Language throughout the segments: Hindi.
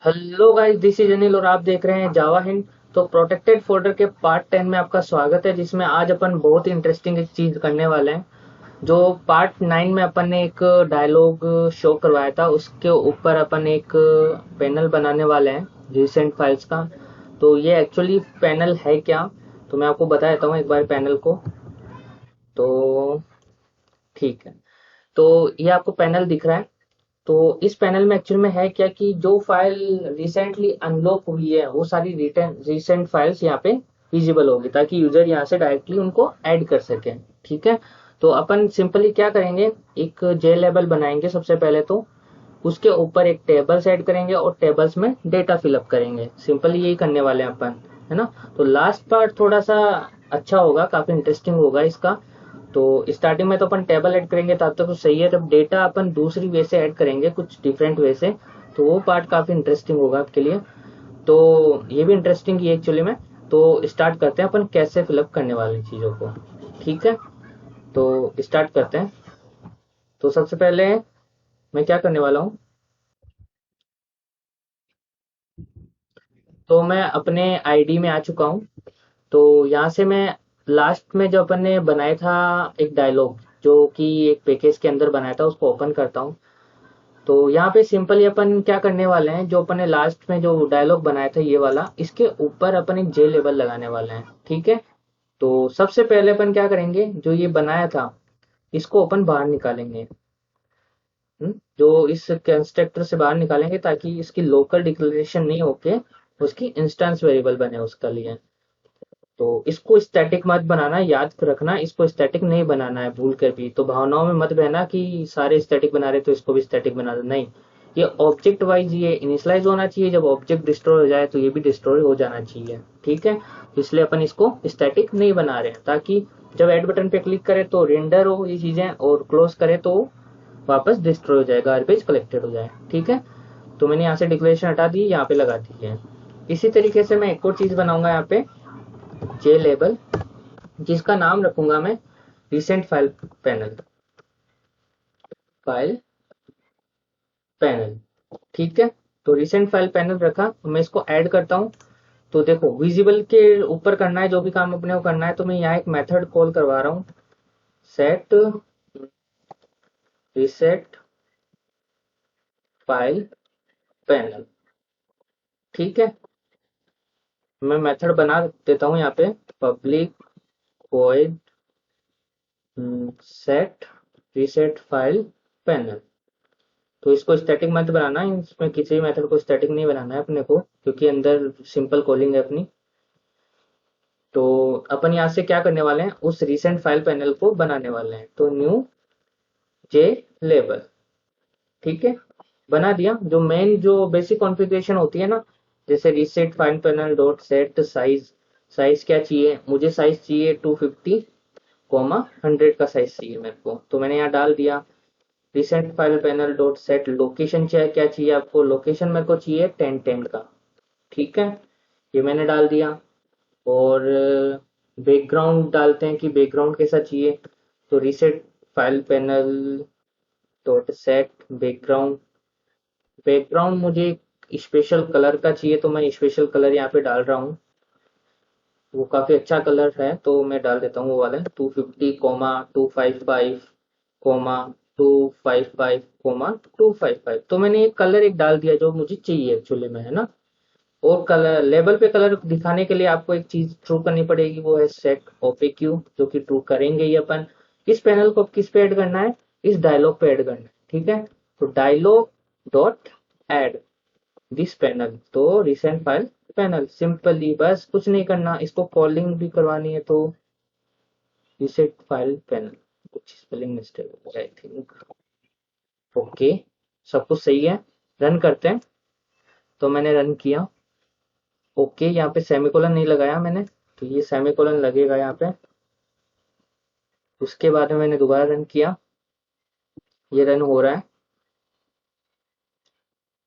Hello guys, this is Anil और आप देख रहे हैं जावा हिंद। तो प्रोटेक्टेड फोल्डर के पार्ट 10 में आपका स्वागत है, जिसमें आज अपन बहुत ही इंटरेस्टिंग एक चीज करने वाले हैं। जो पार्ट 9 में अपन ने एक डायलॉग शो करवाया था, उसके ऊपर अपन एक पैनल बनाने वाले हैं रिसेंट फाइल्स का। तो ये एक्चुअली पैनल है क्या, तो मैं आपको बता देता हूँ एक बार पैनल को। तो ठीक है, तो ये आपको पैनल दिख रहा है। तो इस पैनल में एक्चुअल में है क्या कि जो फाइल रिसेंटली अनलॉक हुई है वो सारी रिटर्न रिसेंट फाइल्स यहाँ पे विजिबल होगी, ताकि यूजर यहाँ से डायरेक्टली उनको ऐड कर सके। ठीक है, तो अपन सिंपली क्या करेंगे, एक जे लेबल बनाएंगे सबसे पहले। तो उसके ऊपर एक टेबल्स ऐड करेंगे और टेबल्स में डेटा फिलअप करेंगे। सिंपली यही करने वाले हैं अपन, है ना। तो लास्ट पार्ट थोड़ा सा अच्छा होगा, काफी इंटरेस्टिंग होगा इसका। तो स्टार्टिंग में तो अपन टेबल ऐड करेंगे, तब तक तो सही है। जब डेटा अपन दूसरी वे से ऐड करेंगे, कुछ डिफरेंट वे से, तो वो पार्ट काफी इंटरेस्टिंग होगा आपके लिए। तो ये भी इंटरेस्टिंग ही है एक्चुअली में। तो स्टार्ट करते हैं अपन कैसे फिलअप करने वाली चीजों को। ठीक है, तो स्टार्ट करते हैं। तो सबसे पहले मैं क्या करने वाला हूँ, तो मैं अपने आईडी में आ चुका हूँ। तो यहाँ से मैं लास्ट में जो अपन ने बनाया था एक डायलॉग, जो कि एक पैकेज के अंदर बनाया था, उसको ओपन करता हूँ। तो यहाँ पे सिंपली अपन क्या करने वाले हैं, जो अपन ने लास्ट में जो डायलॉग बनाया था ये वाला, इसके ऊपर अपन एक जे लेबल लगाने वाले हैं। ठीक है, तो सबसे पहले अपन क्या करेंगे, जो ये बनाया था इसको अपन बाहर निकालेंगे। जो इस कंस्ट्रक्टर से बाहर निकालेंगे, ताकि इसकी लोकल डिक्लेरेशन नहीं होके उसकी इंस्टेंस वेरिएबल बने उसका लिए। तो इसको स्टैटिक मत बनाना, याद रखना, इसको स्टैटिक नहीं बनाना है भूल कर भी। तो भावनाओं में मत बहना कि सारे स्टैटिक बना रहे तो इसको भी स्टैटिक बना दो, नहीं। ये ऑब्जेक्ट वाइज ये इनिशियलाइज होना चाहिए। जब ऑब्जेक्ट डिस्ट्रॉय हो जाए तो ये भी डिस्ट्रॉय हो जाना चाहिए। ठीक है, इसलिए अपन इसको स्टैटिक नहीं बना रहे हैं, ताकि जब ऐड बटन पे क्लिक करें तो रेंडर हो ये चीजें, और क्लोज करें तो वापस डिस्ट्रॉय हो जाए, गार्बेज कलेक्टेड हो जाए। ठीक है, तो मैंने यहाँ से डिक्लेरेशन हटा दी, यहाँ पे लगा दी है। इसी तरीके से मैं एक और चीज बनाऊंगा यहाँ पे, जे लेबल, जिसका नाम रखूंगा मैं recent file panel. File panel, ठीक है। तो रिसेंट फाइल पैनल रखा, मैं इसको ऐड करता हूँ। तो देखो, विजिबल के ऊपर करना है जो भी काम अपने को करना है, तो मैं यहाँ एक मेथड कॉल करवा रहा हूँ, सेट रिसेट फाइल पैनल। ठीक है, मैं मेथड बना देता हूँ यहाँ पे, public void set reset file panel. तो इसको स्टैटिक मत बनाना, इसमें किसी भी मेथड को स्टैटिक नहीं बनाना है अपने को, क्योंकि अंदर सिंपल कॉलिंग है अपनी। तो अपन यहाँ से क्या करने वाले हैं, उस रिसेंट फाइल पैनल को बनाने वाले हैं। तो न्यू जे लेबल, ठीक है, बना दिया। जो मेन जो बेसिक कॉन्फ़िगरेशन होती है ना, जैसे reset file panel dot set size, size क्या चाहिए मुझे, साइज चाहिए 250 कॉमा 100 का साइज चाहिए मेरे को, तो मैंने यहाँ डाल दिया। Recent file panel dot set location चाहिए, क्या चाहिए आपको, लोकेशन मेरे को चाहिए 1010 का। ठीक है, ये मैंने डाल दिया। और बैकग्राउंड डालते हैं कि बैकग्राउंड कैसा चाहिए। तो reset file panel dot set background, background मुझे स्पेशल कलर का चाहिए, तो मैं स्पेशल कलर यहाँ पे डाल रहा हूँ। वो काफी अच्छा कलर है, तो मैं डाल देता हूँ वो वाला 250 कोमा 255 कोमा 255 कोमा 255। तो मैंने एक कलर एक डाल दिया जो मुझे चाहिए एक्चुअली में, है ना। और कलर लेबल पे कलर दिखाने के लिए आपको एक चीज ट्रू करनी पड़ेगी, वो है सेट ओपेक्यू, जो कि ट्रू करेंगे ही अपन। इस पैनल को किस पे ऐड करना है, इस डायलॉग पे ऐड करना है। ठीक है, तो dialog dot add this panel, तो रिसेंट फाइल पैनल, सिंपली बस कुछ नहीं करना, इसको कॉलिंग भी करवानी है। तो रिसेट फाइल पैनल, कुछ स्पेलिंग मिस्टेक हो गया आई थिंक। ओके, सब कुछ सही है, रन करते हैं। तो मैंने रन किया। ओके, यहाँ पे सेमीकोलन नहीं लगाया मैंने, तो ये सेमीकोलन लगेगा यहाँ पे। उसके बाद में मैंने दोबारा रन किया, ये रन हो रहा है।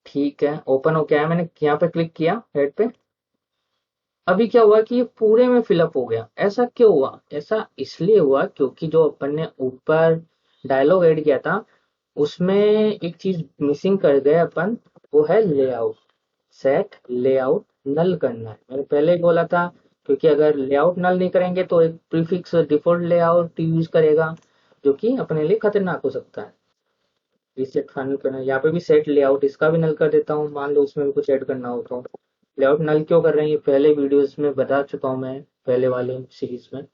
ठीक है, ओपन हो गया है, मैंने यहाँ पे क्लिक किया हेड पे। अभी क्या हुआ कि ये पूरे में फिलअप हो गया। ऐसा क्यों हुआ, ऐसा इसलिए हुआ क्योंकि जो अपन ने ऊपर डायलॉग ऐड किया था, उसमें एक चीज मिसिंग कर गए अपन, वो है लेआउट। सेट लेआउट नल करना है। मैंने पहले ही बोला था, क्योंकि अगर लेआउट नल नहीं करेंगे तो एक प्रीफिक्स डिफॉल्ट लेआउट यूज करेगा, जो कि अपने लिए खतरनाक हो सकता है। रीसेट फाइनल करना, यहाँ पे भी सेट लेआउट इसका भी नल कर देता हूँ, मान लो उसमें भी कुछ ऐड करना हो तो। लेआउट नल क्यों कर रहे हैं ये पहले वीडियोस में बता चुका हूँ मैं, पहले वाले सीरीज में।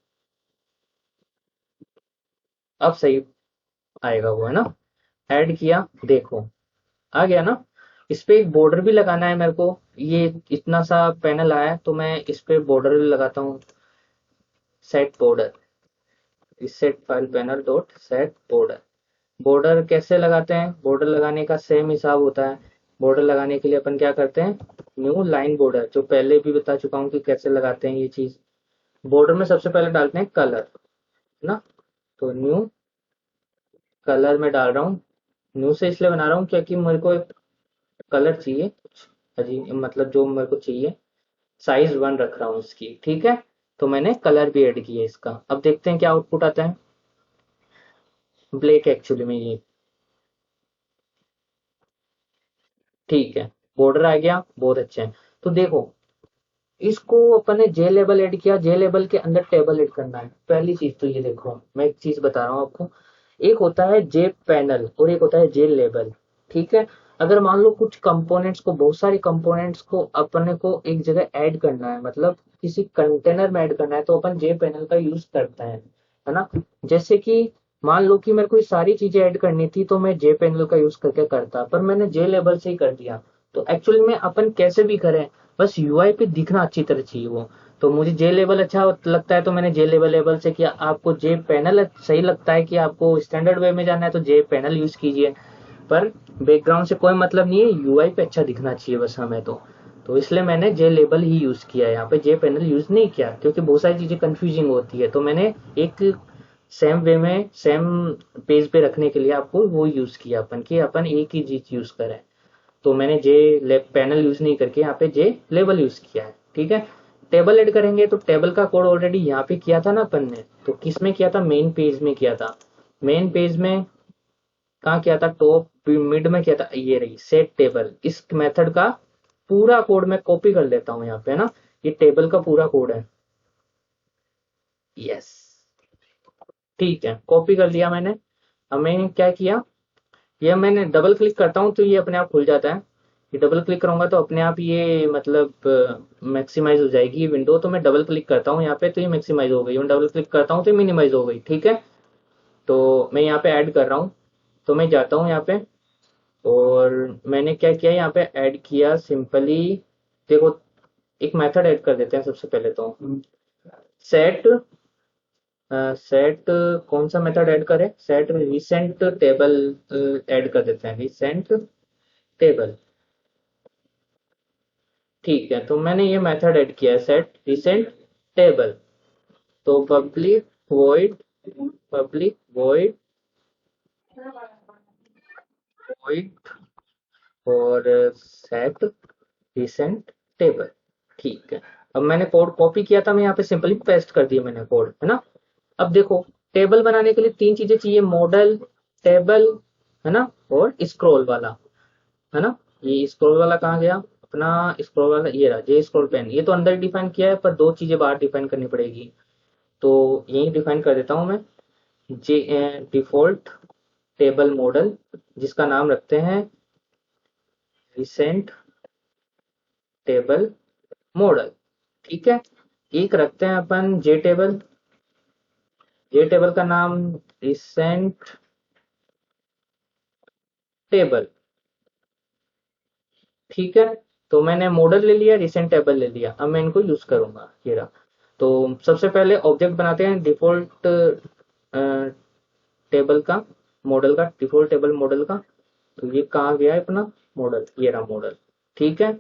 अब सही आएगा वो, है ना। ऐड किया, देखो आ गया ना। इस पे एक बॉर्डर भी लगाना है मेरे को। ये इतना सा पैनल आया है, तो मैं इस पे बॉर्डर लगाता हूँ। Set border, set file panel dot set border. Border कैसे लगाते हैं? बॉर्डर लगाने का सेम हिसाब होता है। बॉर्डर लगाने के लिए अपन क्या करते हैं, न्यू लाइन बॉर्डर, जो पहले भी बता चुका हूँ कि कैसे लगाते हैं ये चीज। बॉर्डर में सबसे पहले डालते हैं कलर, है ना। तो न्यू कलर में डाल रहा हूँ। न्यू से इसलिए बना रहा हूँ क्योंकि मेरे को एक कलर चाहिए कुछ अजीब, मतलब जो मेरे को चाहिए। साइज 1 रख रहा हूँ इसकी, ठीक है। तो मैंने कलर भी ऐड किया इसका। अब देखते हैं क्या आउटपुट आता है। ब्लैक एक्चुअली में ये, ठीक है। बॉर्डर आ गया, बहुत अच्छा है। तो देखो, इसको अपन ने जे लेबल ऐड किया, जे लेबल के अंदर टेबल ऐड करना है। पहली चीज तो ये देखो, मैं एक चीज बता रहा हूँ आपको। एक होता है जे पैनल और एक होता है जे लेबल, ठीक है। अगर मान लो कुछ कंपोनेंट्स को, बहुत सारे कंपोनेंट्स को अपने को एक जगह ऐड करना है, मतलब किसी कंटेनर में ऐड करना है, तो अपन जे पैनल का यूज करते हैं, है ना। जैसे कि मान लो कि मेरे को ये सारी चीजें ऐड करनी थी, तो मैं जे पैनल का यूज करके करता, पर मैंने जे लेबल से ही कर दिया। तो एक्चुअली में अपन कैसे भी करें, बस यूआई पे दिखना अच्छी तरह चाहिए वो। तो मुझे जे लेवल अच्छा लगता है तो मैंने जे लेवल लेवल से किया। आपको जे पैनल सही लगता है कि आपको स्टैंडर्ड वे में जाना है तो जे पैनल यूज कीजिए। पर बैकग्राउंड से कोई मतलब नहीं है, यूआई पे अच्छा दिखना चाहिए बस हमें तो इसलिए मैंने जे लेबल ही यूज किया है, यहाँ पे जे पैनल यूज नहीं किया, क्योंकि बहुत सारी चीजें कंफ्यूजिंग होती है। तो मैंने एक सेम वे में, सेम पेज पे रखने के लिए आपको वो यूज किया अपन, कि अपन एक ही चीज यूज करें। तो मैंने जे पैनल यूज नहीं करके यहाँ पे जे लेबल यूज किया है, ठीक है। टेबल ऐड करेंगे तो टेबल का कोड ऑलरेडी यहाँ पे किया था ना अपन ने। तो किस में किया था? मेन पेज में किया था। मेन पेज में कहाँ किया था? टॉप मिड में किया था। ये रही सेट टेबल। इस मेथड का पूरा कोड मैं कॉपी कर लेता हूँ यहाँ पे, है ना। ये टेबल का पूरा कोड है। यस, ठीक है, कॉपी कर लिया मैंने। अब मैंने क्या किया, ये मैंने डबल क्लिक करता हूँ तो ये अपने आप खुल जाता है। ये डबल क्लिक करूंगा तो अपने आप ये मतलब मैक्सिमाइज हो जाएगी ये विंडो। तो मैं डबल क्लिक करता हूँ यहाँ पे तो ये मैक्सिमाइज हो गई, मैं डबल क्लिक करता हूँ तो मिनिमाइज हो गई, ठीक है। तो मैं यहाँ पे ऐड कर रहा हूँ, तो मैं जाता हूँ यहाँ पे और मैंने क्या किया, यहाँ पे ऐड किया सिंपली। देखो, एक मेथड ऐड कर देते हैं सबसे पहले तो। सेट सेट कौन सा मेथड ऐड करें? सेट रिसेंट टेबल ऐड कर देते हैं, रिसेंट टेबल, ठीक है। तो मैंने ये मेथड ऐड किया है, सेट रिसेंट टेबल। तो पब्लिक वॉइड वॉइड और सेट रिसेंट टेबल, ठीक है। अब मैंने कोड कॉपी किया था, मैं यहाँ पे सिंपली पेस्ट कर दिया मैंने कोड, है ना। अब देखो, टेबल बनाने के लिए तीन चीजें चाहिए, मॉडल, टेबल, है ना, और स्क्रॉल वाला, है ना। ये स्क्रॉल वाला कहाँ गया अपना? स्क्रॉल वाला ये रहा, जे स्क्रॉल पेन। ये तो अंदर डिफाइन किया है, पर दो चीजें बाहर डिफाइन करनी पड़ेगी। तो यही डिफाइन कर देता हूं मैं। जे डिफॉल्ट टेबल मॉडल, जिसका नाम रखते हैं रिसेंट टेबल मॉडल, ठीक है। एक रखते हैं अपन जे टेबल, जे टेबल का नाम रिसेंट टेबल, ठीक है। तो मैंने मॉडल ले लिया, रिसेंट टेबल ले लिया। अब मैं इनको यूज करूंगा, ये रहा। तो सबसे पहले ऑब्जेक्ट बनाते हैं डिफॉल्ट टेबल का, मॉडल का, डिफॉल्ट टेबल मॉडल का। तो ये कहाँ गया है अपना मॉडल? ये रहा मॉडल, ठीक है।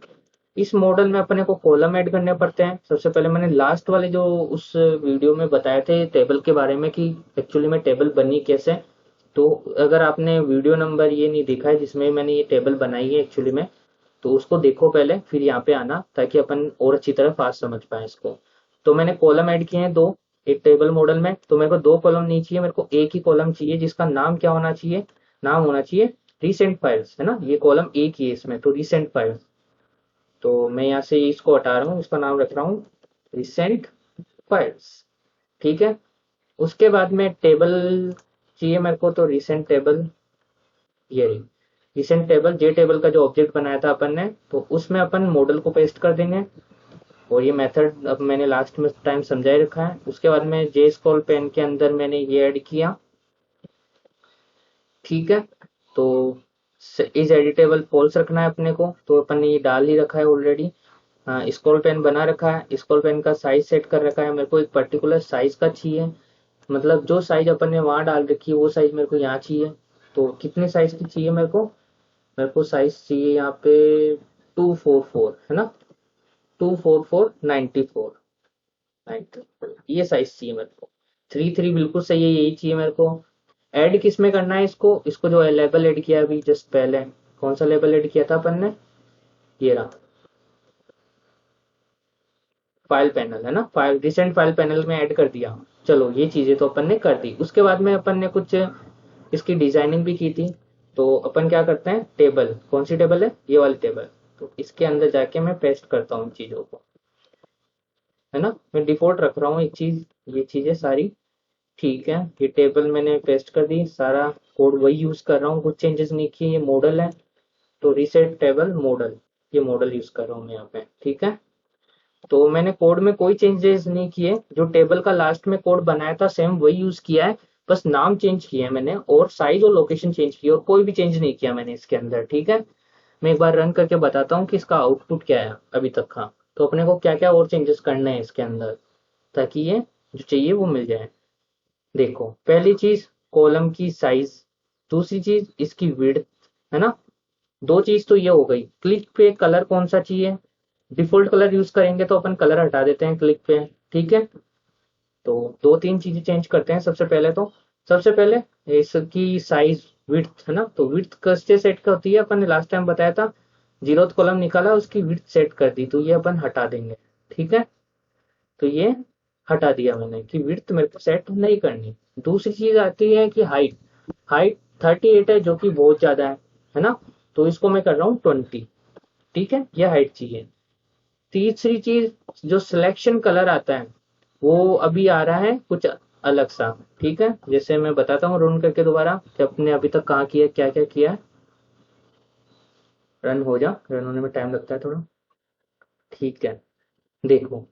इस मॉडल में अपने को कॉलम ऐड करने पड़ते हैं। सबसे पहले मैंने लास्ट वाले जो उस वीडियो में बताए थे टेबल के बारे में, कि एक्चुअली में टेबल बनी कैसे। तो अगर आपने वीडियो नंबर ये नहीं देखा है जिसमें मैंने ये टेबल बनाई है एक्चुअली में, तो उसको देखो पहले, फिर यहाँ पे आना, ताकि अपन और अच्छी तरह फास्ट समझ पाए इसको। तो मैंने कॉलम ऐड किए हैं दो, एक टेबल मॉडल में। तो मेरे को दो कॉलम नहीं चाहिए, मेरे को एक ही कॉलम चाहिए, जिसका नाम क्या होना चाहिए? नाम होना चाहिए रिसेंट फाइल्स, है ना। ये कॉलम एक ही है इसमें, तो रिसेंट फाइल्स। तो मैं यहाँ से इसको हटा रहा हूँ, इसका नाम रख रहा हूँ रिसेंट फाइल्स। ठीक है, उसके बाद में टेबल चाहिए मेरे को, तो रिसेंट टेबल, ये रही रिसेंट टेबल। जे टेबल का जो ऑब्जेक्ट बनाया था अपन ने, तो उसमें अपन मॉडल को पेस्ट कर देंगे। और ये मेथड अब मैंने लास्ट में टाइम समझा ही रखा है। उसके बाद में जे स्कॉल पेन के अंदर मैंने ये ऐड किया। ठीक है, तो इज एडिटेबल फॉल्स रखना है अपने को, तो अपन ने ये डाल ही रखा है ऑलरेडी। स्क्रॉल पेन बना रखा है, स्क्रॉल पेन का साइज सेट कर रखा है, मेरे को एक पर्टिकुलर साइज का चाहिए। मतलब जो साइज अपन ने वहां डाल रखी है वो साइज मेरे को यहाँ चाहिए। तो कितने साइज की चाहिए मेरे को साइज चाहिए यहाँ पे 244 है ना, 244 94 ये साइज चाहिए मेरे को। 33 बिल्कुल सही है, यही चाहिए मेरे को। ऐड किस में करना है इसको, इसको जो लेबल ऐड किया अभी जस्ट पहले, कौन सा लेबल ऐड किया था अपन ने, ये रहा फाइल पैनल है ना, फाइल रिसेंट फाइल पैनल में ऐड कर दिया। चलो ये चीजें तो अपन ने कर दी। उसके बाद में अपन ने कुछ इसकी डिजाइनिंग भी की थी। तो अपन क्या करते हैं, टेबल, कौन सी टेबल है, ये वाली टेबल, तो इसके अंदर जाके मैं पेस्ट करता हूँ चीजों को, है ना। मैं डिफॉल्ट रख रहा हूँ एक चीज, ये चीजें सारी। ठीक है, ये टेबल मैंने पेस्ट कर दी, सारा कोड वही यूज कर रहा हूँ, कुछ चेंजेस नहीं किए। ये मॉडल है, तो रिसेट टेबल मॉडल, ये मॉडल यूज कर रहा हूँ मैं यहाँ पे। ठीक है, तो मैंने कोड में कोई चेंजेस नहीं किए, जो टेबल का लास्ट में कोड बनाया था सेम वही यूज किया है। बस नाम चेंज किया है मैंने, और साइज और लोकेशन चेंज की, और कोई भी चेंज नहीं किया मैंने इसके अंदर। ठीक है, मैं एक बार रन करके बताता हूँ कि इसका आउटपुट क्या है अभी तक का। तो अपने को क्या क्या और चेंजेस करने हैं इसके अंदर, ताकि ये जो चाहिए वो मिल जाए। देखो, पहली चीज कॉलम की साइज, दूसरी चीज इसकी विड्थ, है ना। दो चीज तो ये हो गई। क्लिक पे कलर कौन सा चाहिए, डिफॉल्ट कलर यूज करेंगे तो अपन कलर हटा देते हैं क्लिक पे। ठीक है, तो दो तीन चीजें चेंज करते हैं। सबसे पहले इसकी साइज विड्थ, है ना। तो विड्थ कैसे सेट होती है, अपन ने लास्ट टाइम बताया था, जीरोथ कॉलम निकाला, उसकी विड्थ सेट कर दी, तो ये अपन हटा देंगे। ठीक है, तो ये हटा दिया मैंने कि विड्थ मेरे को सेट नहीं करनी। दूसरी चीज आती है कि हाइट, हाइट 38 है जो कि बहुत ज्यादा है ना। तो इसको मैं कर रहा हूँ 20। ठीक है, ये हाइट चाहिए। तीसरी चीज, जो सिलेक्शन कलर आता है वो अभी आ रहा है कुछ अलग सा। ठीक है, जैसे मैं बताता हूँ रन करके दोबारा कि अपने अभी तक कहाँ किया, क्या क्या किया है। रन हो जा, रन होने में टाइम लगता है थोड़ा। ठीक है, देखो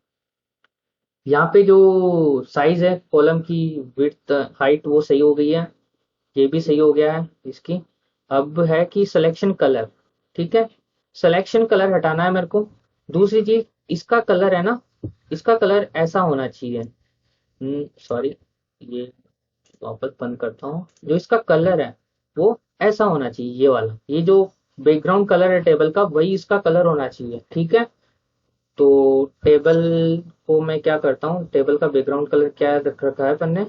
यहाँ पे जो साइज है कॉलम की, विड्थ हाइट वो सही हो गई है, ये भी सही हो गया है इसकी। अब है कि सिलेक्शन कलर। ठीक है, सिलेक्शन कलर हटाना है मेरे को। दूसरी चीज, इसका कलर है ना, इसका कलर ऐसा होना चाहिए। सॉरी, ये वापस बंद करता हूँ। जो इसका कलर है वो ऐसा होना चाहिए, ये वाला, ये जो बैकग्राउंड कलर है टेबल का, वही इसका कलर होना चाहिए। ठीक है, तो टेबल को मैं क्या करता हूँ, टेबल का बैकग्राउंड कलर क्या रख रखा है अपन ने,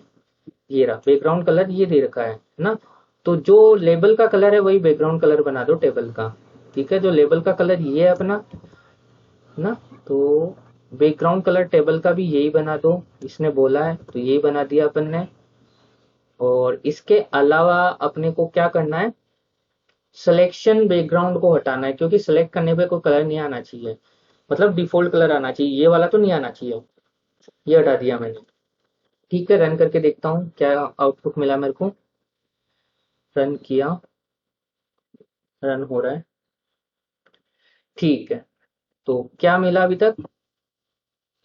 ये रहा बैकग्राउंड कलर, ये दे रखा है ना। तो जो लेबल का कलर है वही बैकग्राउंड कलर बना दो टेबल का। ठीक है, जो लेबल का कलर ये है अपना, है ना। तो बैकग्राउंड कलर टेबल का भी यही बना दो, इसने बोला है तो यही बना दिया अपन ने। और इसके अलावा अपने को क्या करना है, सिलेक्शन बैकग्राउंड को हटाना है, क्योंकि सिलेक्ट करने पे कोई कलर नहीं आना चाहिए, मतलब डिफॉल्ट कलर आना चाहिए, ये वाला तो नहीं आना चाहिए। ये हटा दिया मैंने। ठीक है, रन करके देखता हूँ क्या आउटपुट मिला मेरे को। रन किया, रन हो रहा है। ठीक है, तो क्या मिला अभी तक,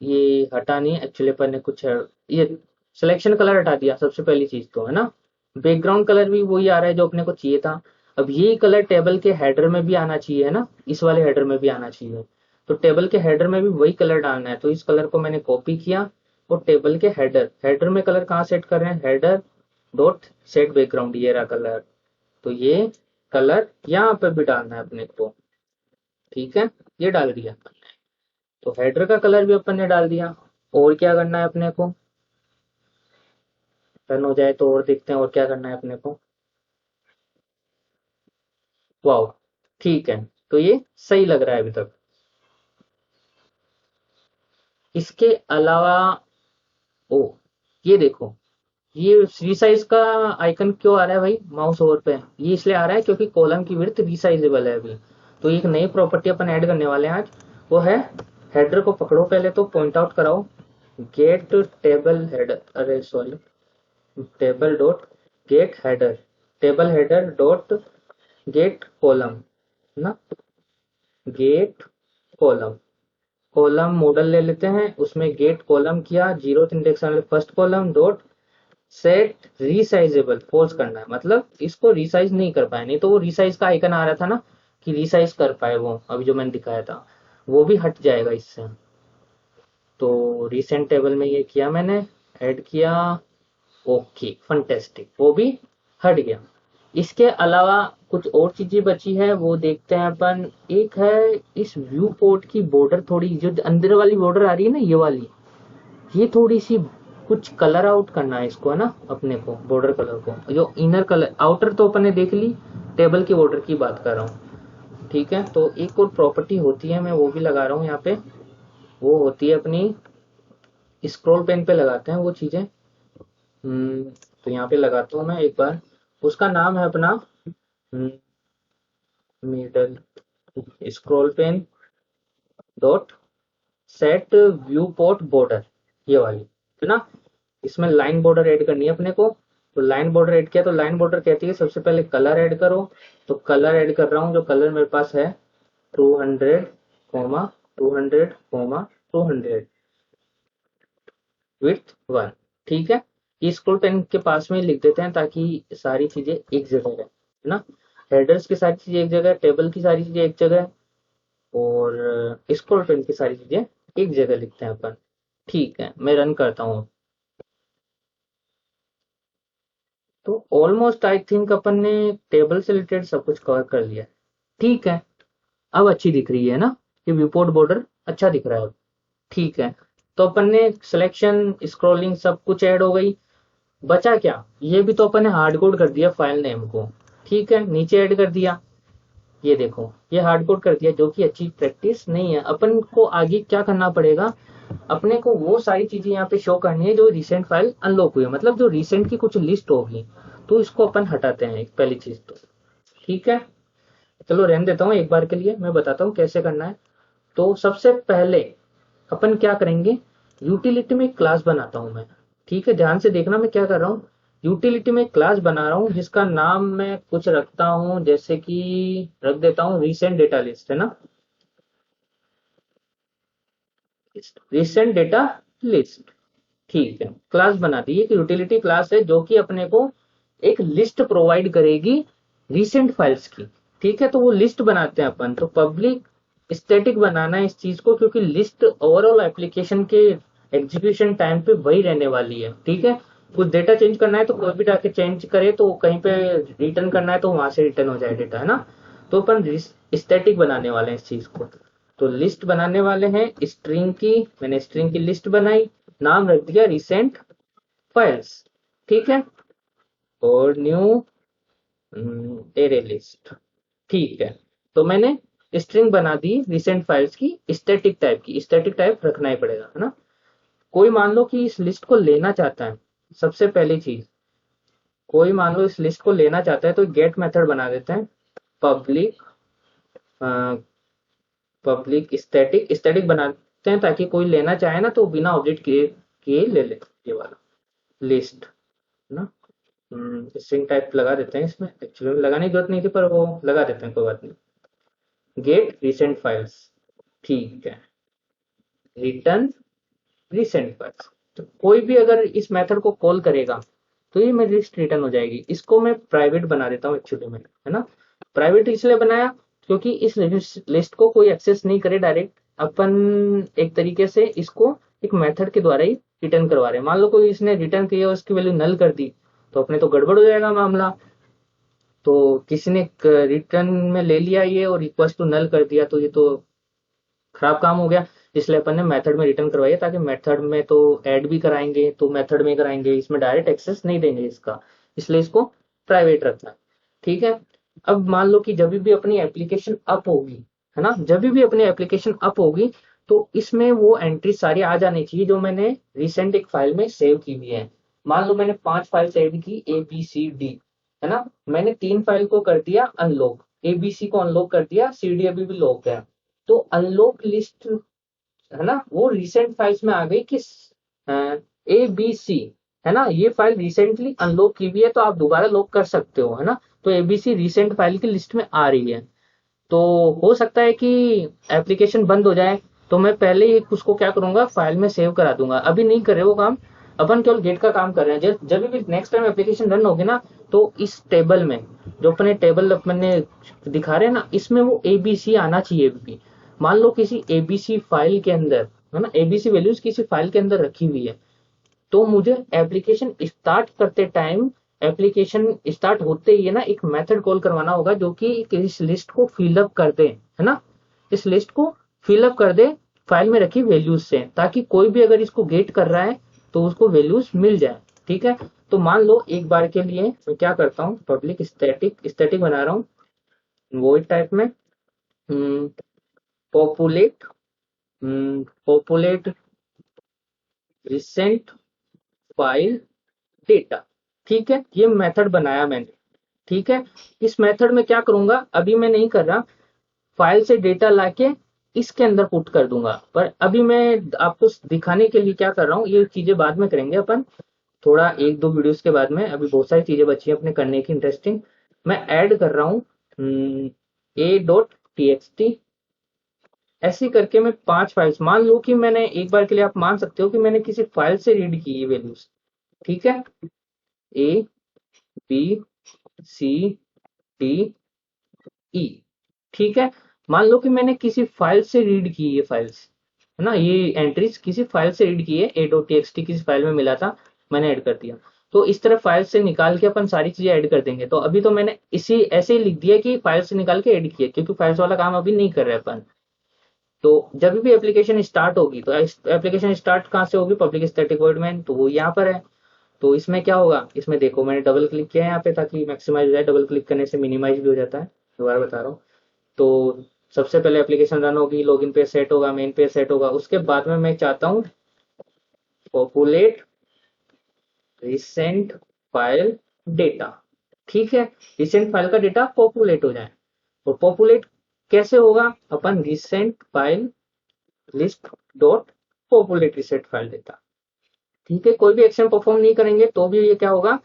ये हटा नहीं एक्चुअली अपन ने कुछ ये सिलेक्शन कलर हटा दिया सबसे पहली चीज तो, है ना। बैकग्राउंड कलर भी वही आ रहा है जो अपने को चाहिए था। अब ये कलर टेबल के हेडर में भी आना चाहिए, है ना, इस वाले हेडर में भी आना चाहिए। तो टेबल के हेडर में भी वही कलर डालना है, तो इस कलर को मैंने कॉपी किया। और टेबल के हेडर, हेडर में कलर कहाँ सेट कर रहे हैं, हेडर डॉट सेट बैकग्राउंड, ये रहा कलर। तो ये कलर यहाँ पे भी डालना है अपने को। ठीक है, ये डाल दिया। तो हेडर का कलर भी अपन ने डाल दिया। और क्या करना है अपने को, रन हो जाए तो और देखते हैं और क्या करना है अपने को। वाओ, ठीक है, तो ये सही लग रहा है अभी तक। इसके अलावा, ओ, ये देखो, ये रिसाइज का आइकन क्यों आ रहा है भाई माउस ओवर पे, ये इसलिए आ रहा है क्योंकि कॉलम की विड्थ रिसाइजेबल है अभी। तो एक नई प्रॉपर्टी अपन ऐड करने वाले हैं आज, वो है हेडर को पकड़ो, पहले तो पॉइंट आउट कराओ गेट टेबल हेडर, अरे sorry, table dot get header, table header dot get column ना, गेट कॉलम, कॉलम मॉडल ले लेते हैं, उसमें गेट कॉलम किया, जीरो इंडेक्स वाले first column dot set resizable false करना है, मतलब इसको रिसाइज नहीं कर पाए, नहीं तो वो रिसाइज का आइकन आ रहा था ना कि रिसाइज कर पाए, वो अभी जो मैंने दिखाया था वो भी हट जाएगा इससे। तो रिसेंट टेबल में ये किया मैंने, ऐड किया, ओके फंटेस्टिक, वो भी हट गया। इसके अलावा कुछ और चीजें बची है, वो देखते हैं अपन। एक है इस व्यू पोर्ट की बॉर्डर, थोड़ी जो अंदर वाली बॉर्डर आ रही है ना, ये वाली, ये थोड़ी सी कुछ कलर आउट करना है इसको, है ना, अपने को बॉर्डर कलर को, जो इनर कलर, आउटर तो अपन ने देख ली, टेबल की बॉर्डर की बात कर रहा हूँ। ठीक है, तो एक और प्रॉपर्टी होती है, मैं वो भी लगा रहा हूँ यहाँ पे, वो होती है अपनी, स्क्रॉल पेन पे लगाते हैं वो चीजें। तो यहाँ पे लगाता हूँ मैं एक बार, उसका नाम है अपना middle scroll pane dot set view port border, ये वाली, है ना। इसमें लाइन बॉर्डर ऐड करनी है अपने को। तो लाइन बॉर्डर ऐड किया, तो लाइन बॉर्डर कहती है सबसे पहले कलर ऐड करो, तो कलर ऐड कर रहा हूँ, जो कलर मेरे पास है 200 कोमा 200 विथ 1। ठीक है, ये स्क्रॉल पेन के पास में लिख देते हैं ताकि सारी चीजें एक जगह रहे, है ना। हेडर्स की सारी चीजें एक जगह, टेबल की सारी चीजें एक जगह, और स्क्रॉल पेन की सारी चीजें एक जगह लिखते हैं अपन। ठीक है, मैं रन करता हूँ। तो ऑलमोस्ट आई थिंक अपन ने टेबल से रिलेटेड सब कुछ कवर कर लिया। ठीक है, अब अच्छी दिख रही है ना, ये व्यूपोर्ट बॉर्डर अच्छा दिख रहा है अब। ठीक है, तो अपन ने सिलेक्शन स्क्रॉलिंग सब कुछ ऐड हो गई। बचा क्या, ये भी तो अपन ने हार्ड कोड कर दिया फाइल नेम को। ठीक है, नीचे ऐड कर दिया, ये देखो ये हार्ड कोड कर दिया, जो कि अच्छी प्रैक्टिस नहीं है। अपन को आगे क्या करना पड़ेगा, अपने को वो सारी चीजें यहाँ पे शो करनी है जो रिसेंट फाइल अनलॉक हुई है, मतलब जो रिसेंट की कुछ लिस्ट होगी, तो इसको अपन हटाते हैं एक पहली चीज तो। ठीक है, चलो रहने देता हूँ, एक बार के लिए मैं बताता हूँ कैसे करना है। तो सबसे पहले अपन क्या करेंगे, यूटिलिटी में क्लास बनाता हूं मैं। ठीक है, ध्यान से देखना मैं क्या कर रहा हूँ, यूटिलिटी में क्लास बना रहा हूँ जिसका नाम मैं कुछ रखता हूँ, जैसे कि रख देता हूँ रिसेंट डेटा लिस्ट, है ना, रिसेंट डेटा लिस्ट। ठीक है, क्लास बना दी, एक यूटिलिटी क्लास है जो कि अपने को एक लिस्ट प्रोवाइड करेगी रिसेंट फाइल्स की। ठीक है, तो वो लिस्ट बनाते हैं अपन, तो पब्लिक स्टैटिक बनाना है इस चीज को, क्योंकि लिस्ट ओवरऑल एप्लीकेशन के एग्जीक्यूशन टाइम पे वही रहने वाली है। ठीक है, कुछ डेटा चेंज करना है तो कोई भी डाके चेंज करे, तो कहीं पे रिटर्न करना है तो वहां से रिटर्न हो जाए डेटा, है ना। तो अपन स्टैटिक बनाने वाले हैं इस चीज को। तो लिस्ट बनाने वाले हैं स्ट्रिंग की, मैंने स्ट्रिंग की लिस्ट बनाई, नाम रख दिया रिसेंट फाइल्स। ठीक है, और न्यू एरे लिस्ट। ठीक है, तो मैंने स्ट्रिंग बना दी रिसेंट फाइल्स की, स्टैटिक टाइप की, स्टैटिक टाइप रखना ही पड़ेगा, है ना। कोई मान लो कि इस लिस्ट को लेना चाहता है, सबसे पहली चीज, कोई मान लो इस लिस्ट को लेना चाहता है, तो गेट मेथड बना देते हैं, पब्लिक पब्लिक स्टैटिक, स्टैटिक बनाते हैं ताकि कोई लेना चाहे ना तो बिना अपडेट किए ले ले, ये वाला लिस्ट ना। स्ट्रिंग टाइप लगा देते हैं, इसमें एक्चुअली में लगाने की जरूरत नहीं थी पर वो लगा देते हैं, कोई बात नहीं। गेट रिसेंट फाइल्स, ठीक है, रिटर्न रिसेंट फाइल्स। तो कोई भी अगर इस मेथड को कॉल करेगा तो ये मेरी लिस्ट रिटर्न हो जाएगी। इसको मैं प्राइवेट बना देता हूँ एक्चुअली में, है ना। प्राइवेट इसलिए बनाया क्योंकि इस लिस्ट को कोई एक्सेस नहीं करे डायरेक्ट, अपन एक तरीके से इसको एक मेथड के द्वारा ही रिटर्न करवा रहे हैं। मान लो कोई इसने रिटर्न किया, उसकी वैल्यू नल कर दी, तो अपने तो गड़बड़ हो जाएगा मामला। तो किसी ने रिटर्न में ले लिया ये और रिक्वेस्ट टू नल कर दिया, तो ये तो खराब काम हो गया। इसलिए अपन ने मेथड में रिटर्न करवाई है, ताकि मेथड में तो ऐड भी कराएंगे तो मेथड में कराएंगे, इसमें डायरेक्ट एक्सेस नहीं देंगे इसका, इसलिए इसको प्राइवेट रखना है। ठीक है, अब मान लो कि जब भी अपनी एप्लीकेशन अप होगी, है ना, जब भी अपनी एप्लीकेशन अप होगी, तो इसमें वो एंट्री सारी आ जानी चाहिए जो मैंने रिसेंट एक फाइल में सेव की हुई है। मान लो मैंने 5 फाइल सेव की, ABCD, है ना। मैंने 3 फाइल को कर दिया अनलॉक, ABC को अनलॉक कर दिया, CD अभी भी लॉक है। तो अनलॉक लिस्ट है ना, वो रिसेंट फाइल्स में आ गई कि ABC है ना, ये फाइल रिसेंटली अनलॉक की हुई है, तो आप दोबारा लॉक कर सकते हो है ना। तो ABC रिसेंट फाइल की लिस्ट में आ रही है। तो हो सकता है कि एप्लीकेशन बंद हो जाए, तो मैं पहले ही उसको क्या करूंगा, फाइल में सेव करा दूंगा। अभी नहीं कर रहे वो काम, अपन केवल गेट का काम कर रहे हैं। जब भी नेक्स्ट टाइम एप्लीकेशन रन होगी ना, तो इस टेबल में, जो अपने टेबल अपने दिखा रहे हैं ना, इसमें वो ABC आना चाहिए भी। मान लो किसी ABC फाइल के अंदर है ना, ABC वैल्यूज किसी फाइल के अंदर रखी हुई है, तो मुझे एप्लीकेशन स्टार्ट करते टाइम, एप्लीकेशन स्टार्ट होते ही है ना, एक मेथड कॉल करवाना होगा जो कि इस लिस्ट को फिलअप कर दे है ना, इस लिस्ट को फिलअप कर दे फाइल में रखी वैल्यूज से, ताकि कोई भी अगर इसको गेट कर रहा है तो उसको वैल्यूज मिल जाए। ठीक है, तो मान लो एक बार के लिए मैं क्या करता हूँ, पब्लिक स्टैटिक बना रहा हूँ वॉइड टाइप में, populate populate recent file data. ठीक है, ये मेथड बनाया मैंने। ठीक है, इस मेथड में क्या करूंगा, अभी मैं नहीं कर रहा, फाइल से डेटा लाके इसके अंदर पुट कर दूंगा। पर अभी मैं आपको दिखाने के लिए क्या कर रहा हूँ, ये चीजें बाद में करेंगे अपन, थोड़ा एक दो वीडियोस के बाद में। अभी बहुत सारी चीजें बची हैं अपने करने की इंटरेस्टिंग। मैं ऐड कर रहा हूँ A.txt, ऐसे करके मैं 5 फाइल्स, मान लो कि मैंने एक बार के लिए, आप मान सकते हो कि मैंने किसी फाइल से रीड की ये वैल्यूज। ठीक है, A B C D E। ठीक है, मान लो कि मैंने किसी फाइल से रीड की ये फाइल्स है ना, ये एंट्रीज किसी फाइल से रीड की है, A.txt किसी फाइल में मिला था, मैंने ऐड कर दिया। तो इस तरह फाइल से निकाल के अपन सारी चीजें ऐड कर देंगे। तो अभी तो मैंने इसी ऐसे ही लिख दिया कि फाइल से निकाल के ऐड किया, क्योंकि फाइल्स वाला काम अभी नहीं कर रहे अपन। तो जब भी एप्लीकेशन स्टार्ट होगी, तो एप्लीकेशन स्टार्ट कहाँ से होगी, पब्लिक स्टैटिक वॉइड में, तो वो यहाँ पर है। तो इसमें क्या होगा, इसमें देखो मैंने डबल क्लिक किया है यहाँ पे ताकि मैक्सिमाइज हो जाए, डबल क्लिक करने से मिनिमाइज भी हो जाता है, दोबारा बता रहा हूँ। तो सबसे पहले एप्लीकेशन रन होगी, लॉगिन पेज सेट होगा, मेन पेज सेट होगा, उसके बाद में मैं चाहता हूँ पॉपुलेट रिसेंट फाइल डेटा। ठीक है, रिसेंट फाइल का डेटा पॉपुलेट हो जाए। और पॉपुलेट कैसे होगा, अपन recent file list dot populate recent file data. ठीक है, कोई भी एक्शन परफॉर्म नहीं करेंगे तो भी ये क्या होगा,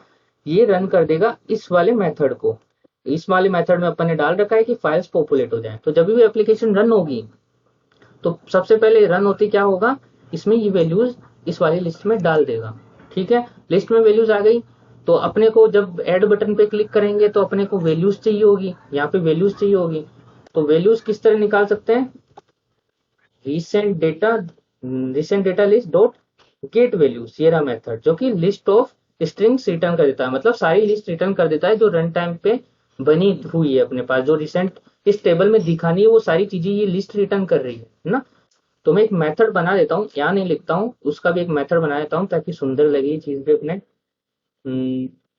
ये रन कर देगा इस वाले मेथड को। इस वाले मेथड में अपन ने डाल रखा है कि फाइल्स पॉपुलेट हो जाए। तो जब भी एप्लीकेशन रन होगी, तो सबसे पहले रन होती क्या होगा, इसमें ये वैल्यूज इस वाली लिस्ट में डाल देगा। ठीक है, लिस्ट में वैल्यूज आ गई, तो अपने को जब ऐड बटन पे क्लिक करेंगे तो अपने को वैल्यूज चाहिए होगी, यहाँ पे वैल्यूज चाहिए होगी। तो वैल्यूज किस तरह निकाल सकते हैं, recent data recent data list dot gate values, ये रहा मेथड, जो कि लिस्ट ऑफ स्ट्रिंग्स रिटर्न कर देता है, मतलब सारी लिस्ट रिटर्न कर देता है जो रन टाइम पे बनी हुई है अपने पास, जो रिसेंट इस टेबल में दिखानी है वो सारी चीजें ये लिस्ट रिटर्न कर रही है ना। तो मैं एक मेथड बना देता हूँ, यहाँ नहीं लिखता हूँ, उसका भी एक मेथड बना देता हूँ ताकि सुंदर लगे ये चीज भी अपने।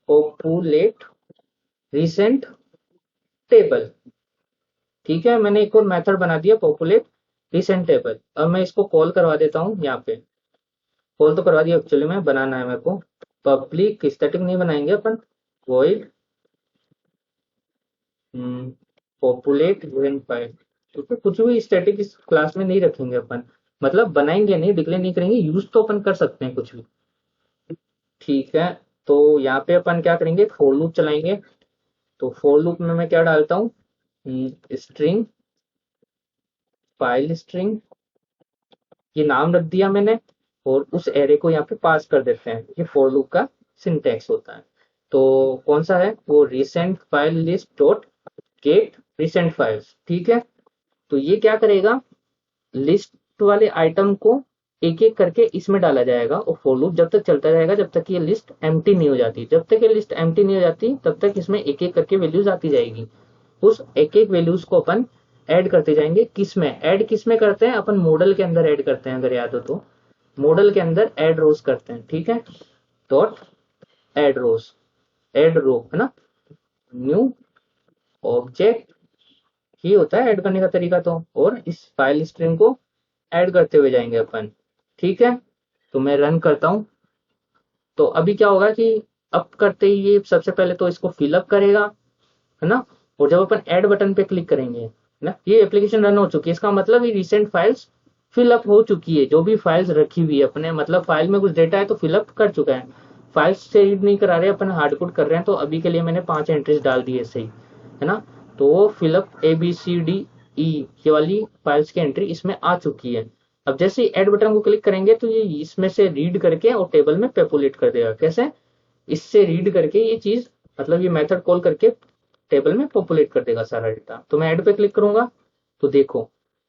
Populate recent table. ठीक है, मैंने एक और मेथड बना दिया पॉपुलेट रिसेंट टेबल। अब मैं इसको कॉल करवा देता हूँ, यहाँ पे कॉल तो करवा दिया, एक्चुअली में बनाना है मेरे को। पब्लिक स्टैटिक नहीं बनाएंगे अपन, वॉइड पॉपुलेट इवेंट फाइल। क्योंकि कुछ भी स्टैटिक इस क्लास में नहीं रखेंगे अपन, मतलब बनाएंगे नहीं, डिक्लेयर नहीं करेंगे, यूज तो अपन कर सकते हैं कुछ भी। ठीक है, तो यहाँ पे अपन क्या करेंगे, फॉर लूप चलाएंगे। तो फॉर लूप में मैं क्या डालता हूँ, स्ट्रिंग फाइल स्ट्रिंग, ये नाम रख दिया मैंने, और उस एरे को यहाँ पे पास कर देते हैं। ये फॉर लूप का सिंटैक्स होता है। तो कौन सा है वो, recent file list dot gate recent files. ठीक है, तो ये क्या करेगा, लिस्ट वाले आइटम को एक एक करके इसमें डाला जाएगा, और फॉर लूप जब तक चलता रहेगा जब तक ये लिस्ट एम्प्टी नहीं हो जाती। जब तक ये लिस्ट एम्प्टी नहीं हो जाती तब तक इसमें एक एक करके वैल्यूज आती जाएगी। उस एक एक वैल्यूज को अपन ऐड करते जाएंगे। किस में ऐड, किस में करते हैं अपन, मॉडल के अंदर ऐड करते हैं, अगर याद हो तो मॉडल के अंदर ऐड रोज करते हैं। ठीक है, डॉट ऐड रोज, ऐड रो है ना, न्यू ऑब्जेक्ट, ये होता है ऐड करने का तरीका। तो और इस फाइल स्ट्रीम को ऐड करते हुए जाएंगे अपन। ठीक है, तो मैं रन करता हूं। तो अभी क्या होगा कि अब करते ही ये सबसे पहले तो इसको फिलअप करेगा है ना, और जब अपन ऐड बटन पे क्लिक करेंगे ना, ये एप्लीकेशन रन हो चुकी है, इसका मतलब ये रिसेंट फाइल्स फिलअप हो चुकी है, जो भी फाइल्स रखी हुई है अपने, मतलब फाइल में कुछ डेटा है तो फिलअप कर चुका है, फाइल्स से रीड नहीं करा रहे, अपन हार्ड कोड कर रहे हैं। तो अभी के लिए मैंने 5 एंट्रीज डाल दी है, सही है ना। तो फिलअप ABCDE ये वाली फाइल्स की एंट्री इसमें आ चुकी है। अब जैसे ही ऐड बटन को क्लिक करेंगे तो ये इसमें से रीड करके और टेबल में पेपुलेट कर देगा। कैसे? इससे रीड करके ये चीज, मतलब ये मेथड कॉल करके टेबल में पॉपुलेट कर देगा सारा डेटा। तो मैं ऐड पे क्लिक करूंगा तो देखो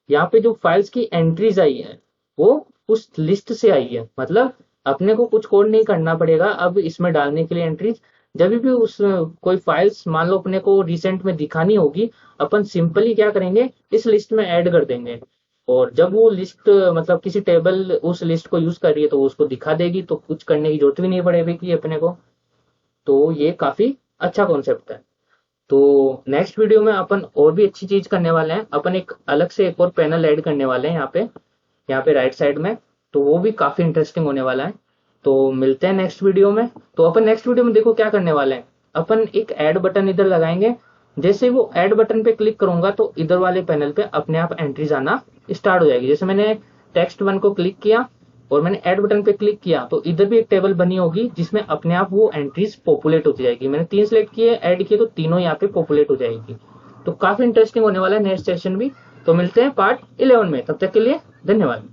यहाँ पे जो फाइल्स की एंट्रीज आई है वो उस लिस्ट से आई है, मतलब अपने को कुछ कोड नहीं करना पड़ेगा अब इसमें डालने के लिए एंट्रीज। जब भी उस कोई फाइल्स मान लो अपने को रिसेंट में दिखानी होगी, अपन सिंपली क्या करेंगे, इस लिस्ट में ऐड कर देंगे, और जब वो लिस्ट मतलब किसी टेबल उस लिस्ट को यूज कर रही है तो वो उसको दिखा देगी, तो कुछ करने की जरूरत भी नहीं पड़ेगी अपने को। तो ये काफी अच्छा कॉन्सेप्ट है। तो नेक्स्ट वीडियो में अपन और भी अच्छी चीज करने वाले हैं, अपन एक अलग से एक और पैनल ऐड करने वाले हैं यहाँ पे राइट साइड में, तो वो भी काफी इंटरेस्टिंग होने वाला है। तो मिलते हैं नेक्स्ट वीडियो में। तो अपन नेक्स्ट वीडियो में देखो क्या करने वाले हैं, अपन एक ऐड बटन इधर लगाएंगे, जैसे वो ऐड बटन पे क्लिक करूंगा तो इधर वाले पैनल पे अपने आप एंट्रीज आना स्टार्ट हो जाएगी। जैसे मैंने टेक्स्ट 1 को क्लिक किया और मैंने ऐड बटन पे क्लिक किया तो इधर भी एक टेबल बनी होगी जिसमें अपने आप वो एंट्रीज पॉपुलेट होती जाएगी। मैंने 3 सिलेक्ट किए, ऐड किए, तो तीनों यहाँ पे पॉपुलेट हो जाएगी। तो काफी इंटरेस्टिंग होने वाला है नेक्स्ट सेशन भी। तो मिलते हैं पार्ट 11 में, तब तक के लिए धन्यवाद।